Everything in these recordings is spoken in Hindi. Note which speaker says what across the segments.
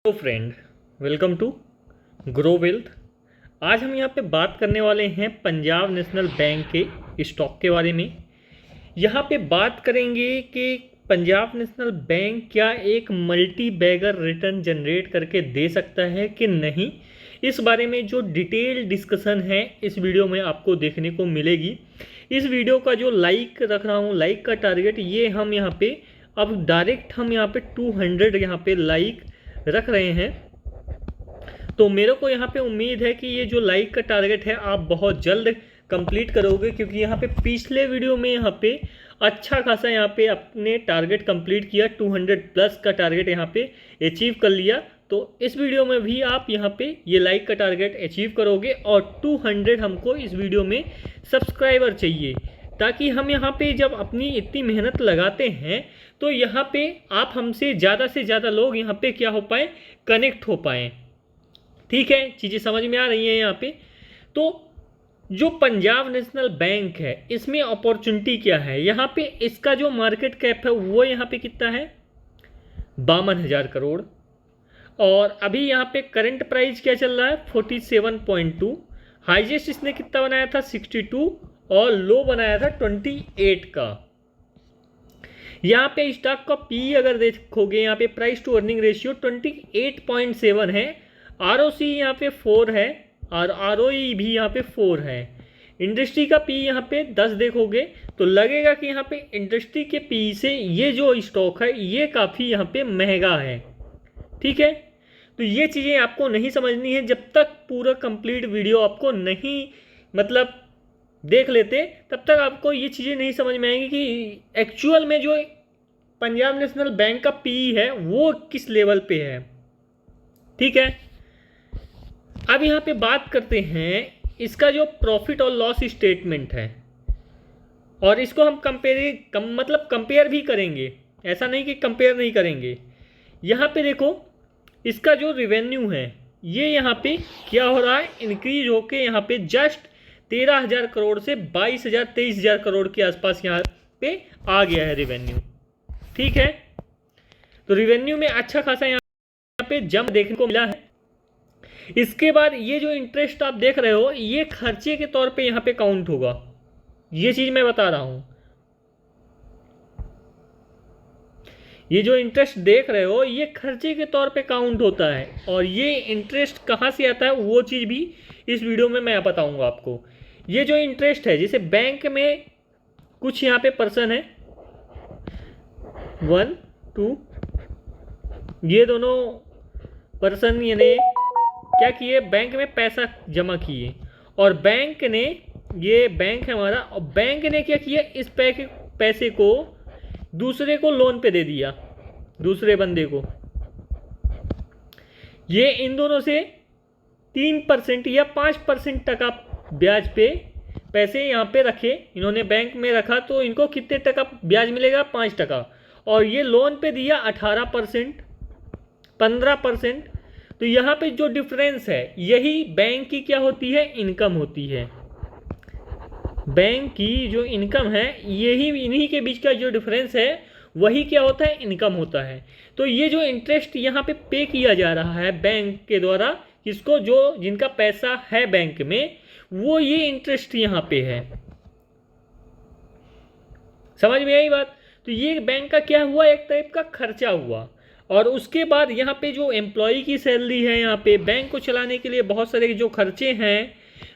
Speaker 1: Hello friend, welcome to grow wealth. आज हम यहाँ पे बात करने वाले हैं पंजाब नेशनल बैंक के स्टॉक के बारे में। यहाँ पे बात करेंगे कि पंजाब नेशनल बैंक क्या एक मल्टी बैगर रिटर्न जनरेट करके दे सकता है कि नहीं। इस बारे में जो डिटेल डिस्कशन है इस वीडियो में आपको देखने को मिलेगी। इस वीडियो का जो लाइक रख रहा हूँ, लाइक का टारगेट ये हम यहाँ पे अब डायरेक्ट हम यहाँ पे 200 यहाँ पे लाइक रख रहे हैं। तो मेरे को यहाँ पे उम्मीद है कि ये जो लाइक का टारगेट है आप बहुत जल्द कंप्लीट करोगे, क्योंकि यहाँ पे पिछले वीडियो में यहाँ पे अच्छा खासा यहाँ पे अपने टारगेट कंप्लीट किया, 200 प्लस का टारगेट यहाँ पे अचीव कर लिया। तो इस वीडियो में भी आप यहाँ पे ये लाइक का टारगेट अचीव करोगे और 200 हमको इस वीडियो में सब्सक्राइबर चाहिए, ताकि हम यहाँ पे जब अपनी इतनी मेहनत लगाते हैं तो यहाँ पे आप हमसे ज़्यादा से ज़्यादा लोग यहाँ पे क्या हो पाए, कनेक्ट हो पाएँ। ठीक है, चीज़ें समझ में आ रही हैं यहाँ पे। तो जो पंजाब नेशनल बैंक है इसमें अपॉर्चुनिटी क्या है, यहाँ पे इसका जो मार्केट कैप है वो यहाँ पे कितना है, 52,000 करोड़। और अभी यहाँ पे करंट प्राइस क्या चल रहा है, 47.2। हाईएस्ट इसने कितना बनाया था, 62, और लो बनाया था 28 का। यहाँ पे स्टॉक का पी अगर देखोगे, यहाँ पे प्राइस टू अर्निंग रेशियो 28.7 है। आरओसी यहाँ पे 4 है और आरओई भी यहाँ पे 4 है। इंडस्ट्री का पी यहाँ पे 10 देखोगे तो लगेगा कि यहाँ पे इंडस्ट्री के पी से ये जो स्टॉक है ये काफ़ी यहाँ पे महंगा है। ठीक है, तो ये चीज़ें आपको नहीं समझनी है जब तक पूरा कंप्लीट वीडियो आपको नहीं देख लेते, तब तक आपको ये चीज़ें नहीं समझ में आएंगी कि एक्चुअल में जो पंजाब नेशनल बैंक का पी है वो किस लेवल पे है। ठीक है, अब यहाँ पे बात करते हैं इसका जो प्रॉफिट और लॉस स्टेटमेंट है, और इसको हम कंपेयर भी करेंगे, ऐसा नहीं कि कंपेयर नहीं करेंगे। यहाँ पे देखो इसका जो रिवेन्यू है ये यहाँ पे क्या हो रहा है, इंक्रीज होके यहाँ पे जस्ट 13,000 करोड़ से 22,000 23,000 करोड़ के आसपास यहाँ पे आ गया है रिवेन्यू। ठीक है, तो रिवेन्यू में अच्छा खासा यहाँ पे जंप देखने को मिला है। इसके बाद ये जो इंटरेस्ट आप देख रहे हो ये खर्चे के तौर पे यहाँ पे काउंट होगा, ये चीज़ मैं बता रहा हूँ। ये जो इंटरेस्ट देख रहे हो ये खर्चे के तौर पे काउंट होता है, और ये इंटरेस्ट कहाँ से आता है वो चीज़ भी इस वीडियो में मैं बताऊंगा आपको। ये जो इंटरेस्ट है, जैसे बैंक में कुछ यहाँ पे पर्सन है 1 2, ये दोनों पर्सन यानी क्या किए, बैंक में पैसा जमा किए, और बैंक ने, ये बैंक है हमारा, और बैंक ने क्या किया, इस पैसे को दूसरे को लोन पे दे दिया, दूसरे बंदे को। ये इन दोनों से 3% या 5% टका ब्याज पे पैसे यहाँ पे रखे, इन्होंने बैंक में रखा, तो इनको कितने टका ब्याज मिलेगा, 5%। और ये लोन पे दिया 18%, 15%। तो यहाँ पे जो डिफरेंस है यही बैंक की क्या होती है, इनकम होती है। बैंक की जो इनकम है यही, इन्हीं के बीच का जो डिफरेंस है वही क्या होता है, इनकम होता है। तो ये जो इंटरेस्ट यहाँ पे किया जा रहा है बैंक के द्वारा, किसको, जो जिनका पैसा है बैंक में, वो ये इंटरेस्ट यहाँ पे है। समझ में आई बात। तो ये बैंक का क्या हुआ, एक टाइप का खर्चा हुआ। और उसके बाद यहाँ पे जो एम्प्लॉय की सैलरी है, यहाँ पे बैंक को चलाने के लिए बहुत सारे जो खर्चे हैं,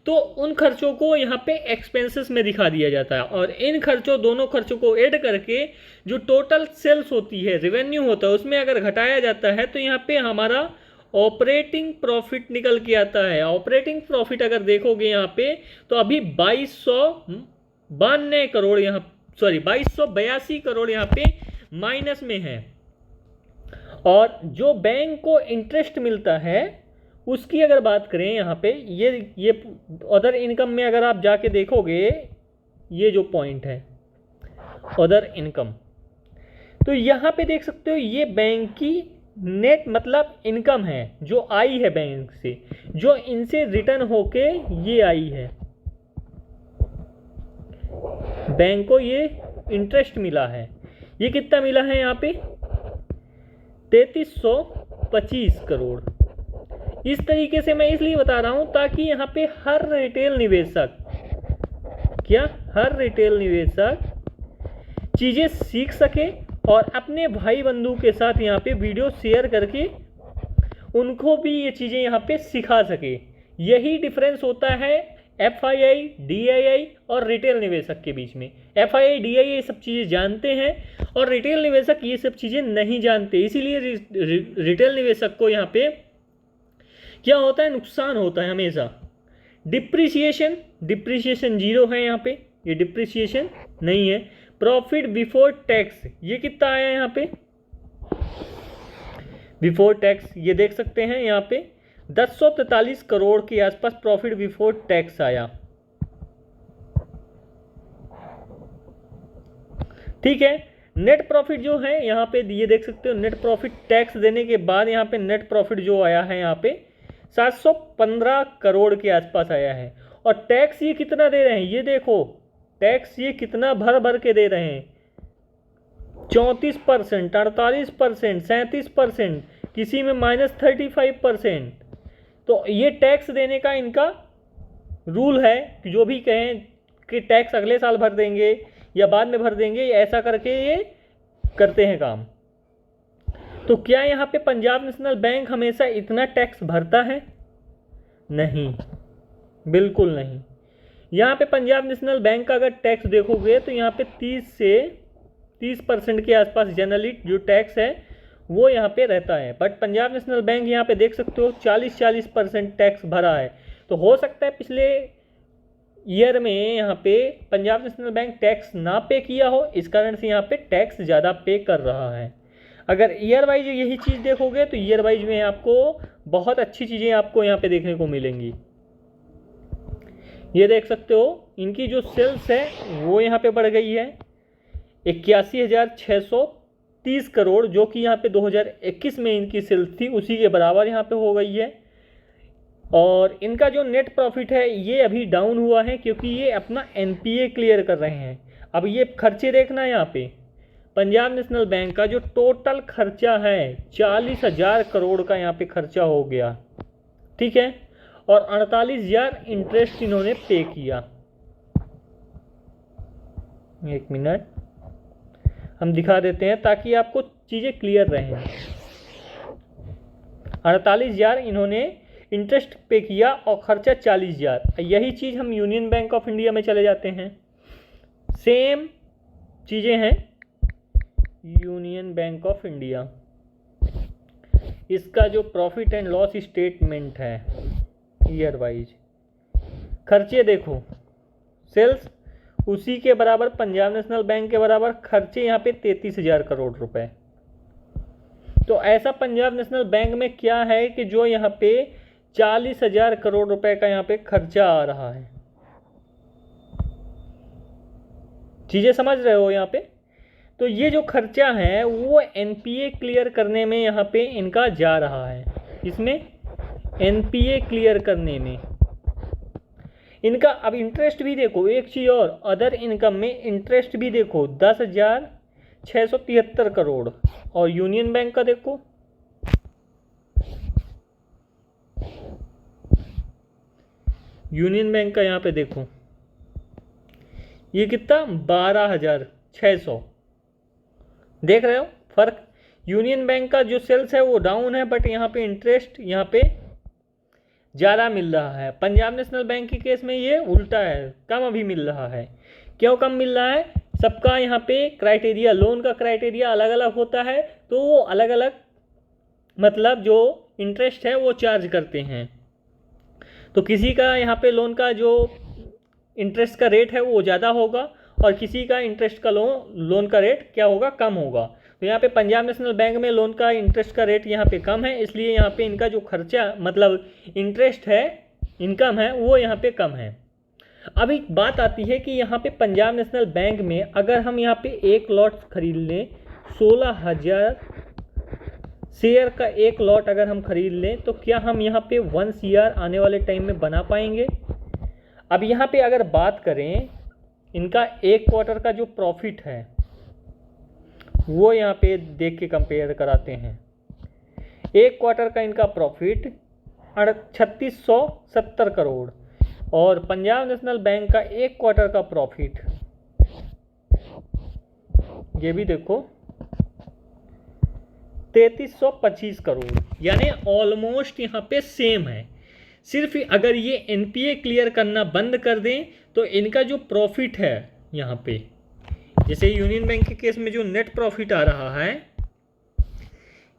Speaker 1: तो उन खर्चों को यहाँ पे एक्सपेंसेस में दिखा दिया जाता है। और इन खर्चों, दोनों खर्चों को ऐड करके जो टोटल सेल्स होती है, रेवेन्यू होता है, उसमें अगर घटाया जाता है तो यहाँ पे हमारा ऑपरेटिंग प्रॉफिट निकल के आता है। ऑपरेटिंग प्रॉफिट अगर देखोगे यहाँ पे तो अभी 2292 करोड़ यहाँ, 2282 करोड़ यहाँ पे माइनस में है। और जो बैंक को इंटरेस्ट मिलता है उसकी अगर बात करें यहाँ पे, ये अदर इनकम में अगर आप जाके देखोगे, ये जो पॉइंट है अदर इनकम, तो यहाँ पे देख सकते हो ये बैंक की नेट इनकम है जो आई है बैंक से, जो इनसे रिटर्न होके ये आई है, बैंक को ये इंटरेस्ट मिला है। ये कितना मिला है यहाँ पे, 3300 25 करोड़। इस तरीके से मैं इसलिए बता रहा हूं ताकि यहाँ पे हर रिटेल निवेशक चीज़ें सीख सके और अपने भाई बंधु के साथ यहाँ पे वीडियो शेयर करके उनको भी ये चीज़ें यहाँ पे सिखा सके। यही डिफरेंस होता है FII, DII और रिटेल निवेशक के बीच में। FII, DII ये सब चीज़ें जानते हैं और रिटेल निवेशक ये सब चीज़ें नहीं जानते। इसीलिए रिटेल निवेशक को यहाँ पे क्या होता है, नुकसान होता है हमेशा। डिप्रिसिएशन 0 है यहाँ पे, ये डिप्रिसिएशन नहीं है। प्रॉफिट बिफोर टैक्स ये कितना आया यहाँ पे, बिफोर टैक्स ये देख सकते हैं यहाँ पे 1043 करोड़ के आसपास प्रॉफिट बिफोर टैक्स आया। ठीक है, नेट प्रॉफिट जो है यहाँ पे ये देख सकते हो, नेट प्रॉफिट टैक्स देने के बाद यहाँ पे नेट प्रॉफिट जो आया है यहाँ पे 715 करोड़ के आसपास आया है। और टैक्स ये कितना दे रहे हैं, ये देखो टैक्स ये कितना भर भर के दे रहे हैं, 34%, 48%, 37%, किसी में -35%। तो ये टैक्स देने का इनका रूल है कि जो भी कहें कि टैक्स अगले साल भर देंगे या बाद में भर देंगे, ऐसा करके ये करते हैं काम। तो क्या यहाँ पे पंजाब नेशनल बैंक हमेशा इतना टैक्स भरता है? नहीं, बिल्कुल नहीं। यहाँ पे पंजाब नेशनल बैंक का अगर टैक्स देखोगे तो यहाँ पे 30% के आसपास जनरली जो टैक्स है वो यहाँ पे रहता है। बट पंजाब नेशनल बैंक यहाँ पे देख सकते हो 40% टैक्स भरा है। तो हो सकता है पिछले ईयर में यहाँ पे पंजाब नेशनल बैंक टैक्स ना पे किया हो, इस कारण से यहाँ पे टैक्स ज़्यादा पे कर रहा है। अगर ईयर वाइज यही चीज़ देखोगे तो ईयर वाइज में आपको बहुत अच्छी चीज़ें आपको यहाँ पे देखने को मिलेंगी। ये देख सकते हो इनकी जो सेल्स है वो यहाँ पे बढ़ गई है 81,630 करोड़, जो कि यहाँ पे 2021 में इनकी सेल्स थी उसी के बराबर यहाँ पे हो गई है। और इनका जो नेट प्रॉफिट है ये अभी डाउन हुआ है क्योंकि ये अपना NPA क्लियर कर रहे हैं। अब ये खर्चे देखना, यहाँ पे पंजाब नेशनल बैंक का जो टोटल खर्चा है 40,000 करोड़ का यहाँ पे खर्चा हो गया। ठीक है, और 48,000 इंटरेस्ट इन्होंने पे किया। एक मिनट हम दिखा देते हैं ताकि आपको चीज़ें क्लियर रहें। 48,000 इन्होंने इंटरेस्ट पे किया और खर्चा 40,000। यही चीज़ हम यूनियन बैंक ऑफ इंडिया में चले जाते हैं, सेम चीज़ें हैं। यूनियन बैंक ऑफ इंडिया, इसका जो प्रॉफिट एंड लॉस स्टेटमेंट है ईयर वाइज, खर्चे देखो, सेल्स उसी के बराबर, पंजाब नेशनल बैंक के बराबर, खर्चे यहाँ पे 33,000 करोड़ रुपए। तो ऐसा पंजाब नेशनल बैंक में क्या है कि जो यहाँ पे 40,000 करोड़ रुपए का यहाँ पे खर्चा आ रहा है। चीज़ें समझ रहे हो यहाँ पे? तो ये जो खर्चा है वो NPA क्लियर करने में यहाँ पे इनका जा रहा है। इसमें NPA क्लियर करने में इनका। अब इंटरेस्ट भी देखो, एक चीज़ और, अदर इनकम में इंटरेस्ट भी देखो 10,673 करोड़। और यूनियन बैंक का देखो, यूनियन बैंक का यहाँ पे देखो ये कितना, 12,600। देख रहे हो फर्क? यूनियन बैंक का जो सेल्स है वो डाउन है, बट यहाँ पे इंटरेस्ट यहाँ पे ज़्यादा मिल रहा है। पंजाब नेशनल बैंक के केस में ये उल्टा है, कम अभी मिल रहा है। क्यों कम मिल रहा है? सबका यहाँ पे क्राइटेरिया, लोन का क्राइटेरिया अलग अलग होता है, तो वो अलग अलग मतलब जो इंटरेस्ट है वो चार्ज करते हैं। तो किसी का यहाँ पे लोन का जो इंटरेस्ट का रेट है वो ज़्यादा होगा और किसी का इंटरेस्ट का लोन का रेट क्या होगा, कम होगा। तो यहाँ पे पंजाब नेशनल बैंक में लोन का इंटरेस्ट का रेट यहाँ पे कम है, इसलिए यहाँ पे इनका जो खर्चा मतलब इंटरेस्ट है, इनकम है, वो यहाँ पे कम है। अभी बात आती है कि यहाँ पे पंजाब नेशनल बैंक में अगर हम यहाँ पे एक लॉट खरीद लें, 16,000 शेयर का एक लॉट अगर हम खरीद लें, तो क्या हम यहाँ पे 1 CR आने वाले टाइम में बना पाएंगे? अब यहाँ पे अगर बात करें इनका एक क्वार्टर का जो प्रॉफिट है वो यहाँ पे देख के कंपेयर कराते हैं। एक क्वार्टर का इनका प्रॉफिट 3670 करोड़, और पंजाब नेशनल बैंक का एक क्वार्टर का प्रॉफिट ये भी देखो 3325 करोड़, यानी ऑलमोस्ट यहाँ पे सेम है। सिर्फ अगर ये एनपीए क्लियर करना बंद कर दें तो इनका जो प्रॉफिट है यहाँ पे, जैसे यूनियन बैंक के केस में जो नेट प्रॉफिट आ रहा है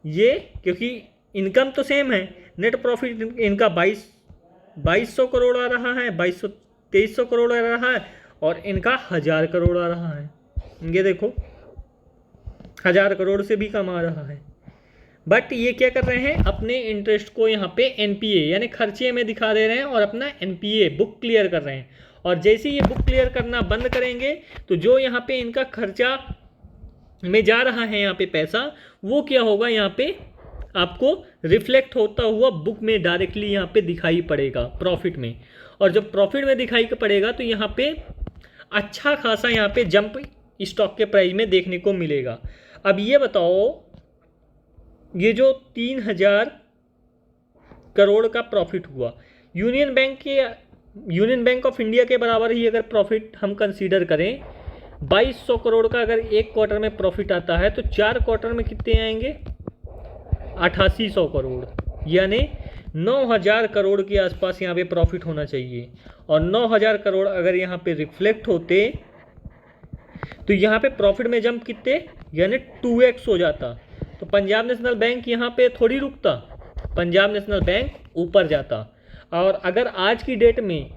Speaker 1: ये, क्योंकि इनकम तो सेम है, नेट प्रॉफिट इनका 2200 करोड़ आ रहा है, 2300 करोड़ आ रहा है, और इनका 1000 करोड़ आ रहा है। ये देखो 1000 करोड़ से भी कम आ रहा है। बट ये क्या कर रहे हैं, अपने इंटरेस्ट को यहाँ पे एनपीए यानी खर्चे में दिखा दे रहे हैं और अपना एनपीए बुक क्लियर कर रहे हैं। और जैसे ये बुक क्लियर करना बंद करेंगे तो जो यहाँ पे इनका खर्चा में जा रहा है यहाँ पे पैसा, वो क्या होगा, यहाँ पे आपको रिफ्लेक्ट होता हुआ बुक में डायरेक्टली यहाँ पे दिखाई पड़ेगा प्रॉफिट में। और जब प्रॉफिट में दिखाई पड़ेगा तो यहाँ पे अच्छा खासा यहाँ पे जंप स्टॉक के प्राइस में देखने को मिलेगा। अब ये बताओ, ये जो 3000 करोड़ का प्रॉफिट हुआ, यूनियन बैंक ऑफ इंडिया के बराबर ही अगर प्रॉफिट हम कंसीडर करें, 2200 करोड़ का अगर एक क्वार्टर में प्रॉफिट आता है तो 4 क्वार्टर में कितने आएंगे, 8800 करोड़, यानी 9000 करोड़ के आसपास यहाँ पे प्रॉफिट होना चाहिए। और 9000 करोड़ अगर यहाँ पे रिफ्लेक्ट होते तो यहाँ पे प्रॉफिट में जंप कितने, यानी 2x हो जाता। तो पंजाब नेशनल बैंक यहाँ पे थोड़ी रुकता, पंजाब नेशनल बैंक ऊपर जाता। और अगर आज की डेट में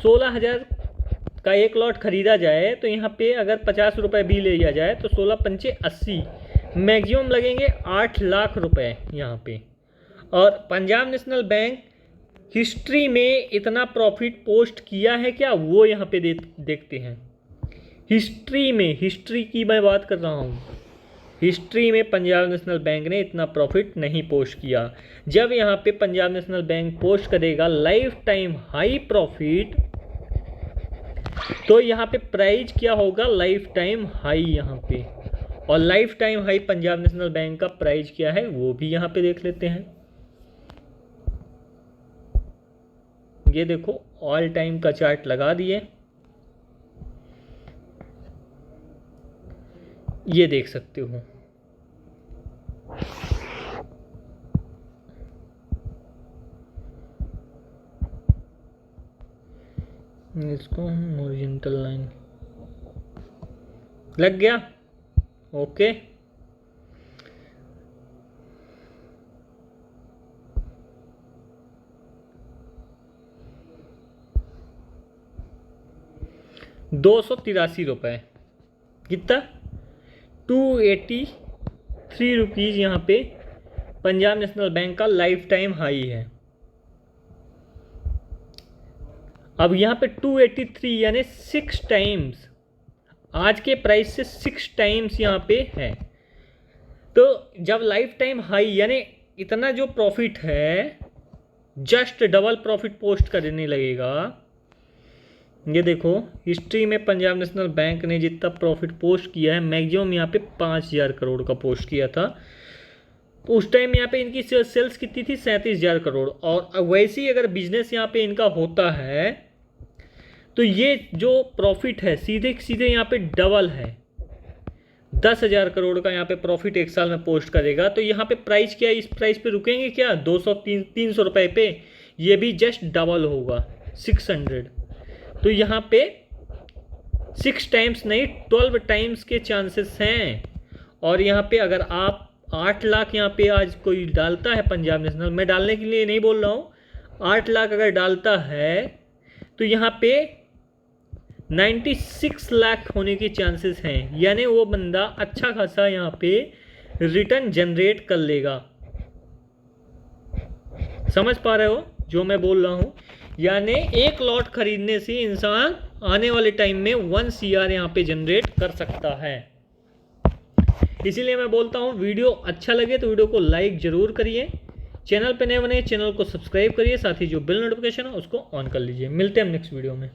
Speaker 1: 16000 का एक लॉट खरीदा जाए तो यहाँ पे अगर 50 रुपये भी ले लिया जाए तो 16 पंचे 80, मैक्सिमम लगेंगे 8 लाख रुपए यहाँ पे। और पंजाब नेशनल बैंक हिस्ट्री में इतना प्रॉफिट पोस्ट किया है क्या, वो यहाँ पे देखते हैं। हिस्ट्री में, हिस्ट्री की मैं बात कर रहा हूँ, हिस्ट्री में पंजाब नेशनल बैंक ने इतना प्रॉफिट नहीं पोस्ट किया। जब यहाँ पे पंजाब नेशनल बैंक पोस्ट करेगा लाइफ टाइम हाई प्रॉफिट, तो यहाँ पे प्राइस क्या होगा, लाइफ टाइम हाई यहाँ पे। और life time high Punjab National bank का प्राइस क्या है वो भी यहाँ पे देख लेते हैं। ये देखो ऑल टाइम का चार्ट लगा दिए, ये देख सकते हो। इसको हॉरिजॉन्टल लाइन लग गया, ओके। ₹283 कितना, 283 रुपीज़ यहाँ पे पंजाब नेशनल बैंक का लाइफ टाइम हाई है। अब यहाँ पे 283 यानी 6 टाइम्स, आज के प्राइस से 6 टाइम्स यहाँ पे है। तो जब लाइफ टाइम हाई यानी इतना जो प्रॉफिट है, जस्ट डबल प्रॉफिट पोस्ट करने लगेगा। ये देखो हिस्ट्री में पंजाब नेशनल बैंक ने जितना प्रॉफिट पोस्ट किया है, मैक्सिमम यहाँ पे 5000 करोड़ का पोस्ट किया था। तो उस टाइम यहाँ पे इनकी सेल्स कितनी थी, 37,000 करोड़। और वैसे ही अगर बिजनेस यहाँ पे इनका होता है तो ये जो प्रॉफिट है सीधे सीधे यहाँ पे डबल है, 10,000 करोड़ का यहाँ पे प्रॉफिट एक साल में पोस्ट करेगा। तो यहाँ पे प्राइस क्या है, इस प्राइस पे रुकेंगे क्या, 200-300 रुपये पे, ये भी जस्ट डबल होगा 600। तो यहाँ पे 6 टाइम्स नहीं 12 टाइम्स के चांसेस हैं। और यहाँ पे अगर आप 8 लाख यहाँ पे आज कोई डालता है पंजाब नेशनल, मैं डालने के लिए नहीं बोल रहा हूँ, 8 लाख अगर डालता है तो यहाँ पे 96 लाख होने के चांसेस हैं, यानी वो बंदा अच्छा खासा यहाँ पे रिटर्न जनरेट कर लेगा। समझ पा रहे हो जो मैं बोल रहा हूँ, यानी एक लॉट खरीदने से इंसान आने वाले टाइम में 1 CR यहाँ पे जनरेट कर सकता है। इसीलिए मैं बोलता हूँ वीडियो अच्छा लगे तो वीडियो को लाइक ज़रूर करिए, चैनल पे नए बने चैनल को सब्सक्राइब करिए, साथ ही जो बेल नोटिफिकेशन है उसको ऑन कर लीजिए। मिलते हैं हम नेक्स्ट वीडियो में।